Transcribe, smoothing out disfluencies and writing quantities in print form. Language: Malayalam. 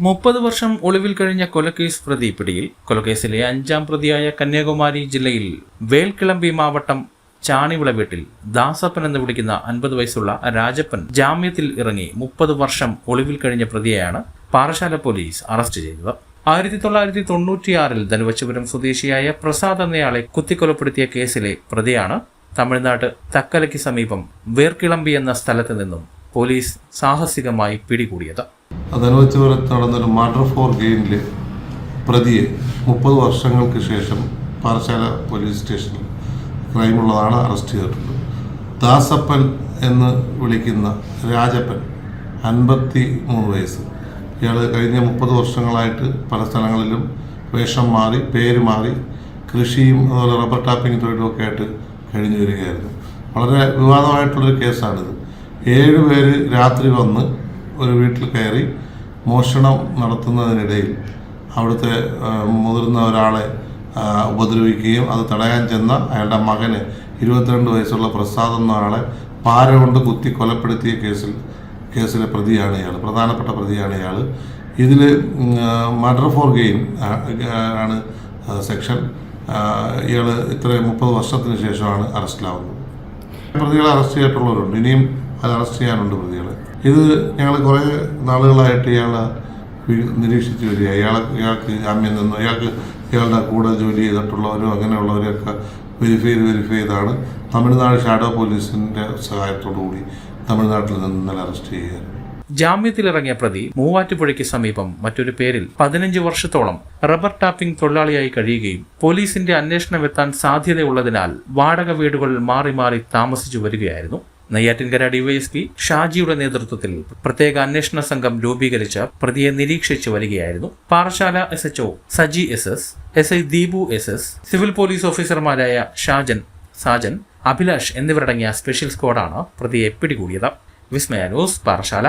30 വർഷം ഒളിവിൽ കഴിഞ്ഞ കൊലക്കേസ് പ്രതി പിടിയിൽ. കൊലക്കേസിലെ 5ാം പ്രതിയായ കന്യാകുമാരി ജില്ലയിൽ വേൽക്കിളമ്പി മാവട്ടം ചാണിവിള വീട്ടിൽ ദാസപ്പൻ എന്ന് വിളിക്കുന്ന 50 വയസ്സുള്ള രാജപ്പൻ ജാമ്യത്തിൽ ഇറങ്ങി 30 വർഷം ഒളിവിൽ കഴിഞ്ഞ പ്രതിയെയാണ് പാറശാല പോലീസ് അറസ്റ്റ് ചെയ്തത്. 1996 ധനുവച്ചപുരം സ്വദേശിയായ പ്രസാദ് എന്നയാളെ കുത്തിക്കൊലപ്പെടുത്തിയ കേസിലെ പ്രതിയാണ് തമിഴ്നാട് തക്കലയ്ക്ക് സമീപം വേർക്കിളമ്പി എന്ന സ്ഥലത്ത് നിന്നും പോലീസ് സാഹസികമായി പിടികൂടിയത്. ധനുവച്ചപുരത്ത് നടന്നൊരു മർഡർ ഫോർ ഗെയിനിൽ പ്രതിയെ 30 വർഷങ്ങൾക്ക് ശേഷം പാറശാല പോലീസ് സ്റ്റേഷനിൽ ക്രൈമുള്ളതാണ് അറസ്റ്റ് ചെയ്തിട്ടുള്ളത്. ദാസപ്പൻ എന്ന് വിളിക്കുന്ന രാജപ്പൻ 53 വയസ്സ്. ഇയാൾ കഴിഞ്ഞ 30 വർഷങ്ങളായിട്ട് പല സ്ഥലങ്ങളിലും വേഷം മാറി പേര് മാറി കൃഷിയും അതുപോലെ റബ്ബർ ടാപ്പിംഗ് തൊഴിലുമൊക്കെ ആയിട്ട് കഴിഞ്ഞു വരികയായിരുന്നു. വളരെ വിവാദമായിട്ടുള്ളൊരു കേസാണിത്. 7 പേര് രാത്രി വന്ന് ഒരു വീട്ടിൽ കയറി മോഷണം നടത്തുന്നതിനിടയിൽ അവിടുത്തെ മുതിർന്ന ഒരാളെ ഉപദ്രവിക്കുകയും അത് തടയാൻ ചെന്ന അയാളുടെ മകന് 22 വയസ്സുള്ള പ്രസാദ് എന്ന ആളെ പാര കൊണ്ട് കുത്തി കൊലപ്പെടുത്തിയ കേസിലെ പ്രതിയാണ് ഇയാൾ, പ്രധാനപ്പെട്ട പ്രതിയാണ് ഇയാൾ. ഇതിൽ മർഡർ ഫോർ ഗെയിൻ ആണ് സെക്ഷൻ. ഇയാൾ ഇത്രയും 30 വർഷത്തിന് ശേഷമാണ് അറസ്റ്റിലാവുന്നത്. പ്രതികളെ അറസ്റ്റ് ചെയ്തിട്ടുള്ളവരുണ്ട്, ഇനിയും അത് അറസ്റ്റ് ചെയ്യാനുണ്ട് പ്രതികളെ. ഇത് ഞങ്ങൾ കുറേ നാളുകളായിട്ട് ഇയാളെ നിരീക്ഷിച്ച് വരിക. ഇയാൾക്ക് ജാമ്യം നിന്നു, ഇയാളുടെ കൂടെ ജോലി ചെയ്തിട്ടുള്ളവരും അങ്ങനെയുള്ളവരെയൊക്കെ വെരിഫൈ ചെയ്താണ് തമിഴ്നാട് ഷാഡോ പോലീസിൻ്റെ സഹായത്തോടു കൂടി തമിഴ്നാട്ടിൽ നിന്ന് ഇന്നലെ അറസ്റ്റ് ചെയ്യുകയായിരുന്നു. ജാമ്യത്തിലിറങ്ങിയ പ്രതി മൂവാറ്റുപുഴയ്ക്ക് സമീപം മറ്റൊരു പേരിൽ 15 വർഷത്തോളം റബ്ബർ ടാപ്പിംഗ് തൊഴിലാളിയായി കഴിയുകയും പോലീസിന്റെ അന്വേഷണമെത്താൻ സാധ്യതയുള്ളതിനാൽ വാടക വീടുകളിൽ മാറി മാറി താമസിച്ചു വരികയായിരുന്നു. നെയ്യാറ്റിൻകര ഡിവൈഎസ്പി ഷാജിയുടെ നേതൃത്വത്തിൽ പ്രത്യേക അന്വേഷണ സംഘം രൂപീകരിച്ച് പ്രതിയെ നിരീക്ഷിച്ചു വരികയായിരുന്നു. Parassala SHO Saji SS, SI Deepu SS, civil police ഓഫീസർമാരായ സാജൻ, അഭിലാഷ് എന്നിവരടങ്ങിയ സ്പെഷ്യൽ സ്ക്വാഡാണ് പ്രതിയെ പിടികൂടിയത്. വിസ്മയ ന്യൂസ്, പാറശാല.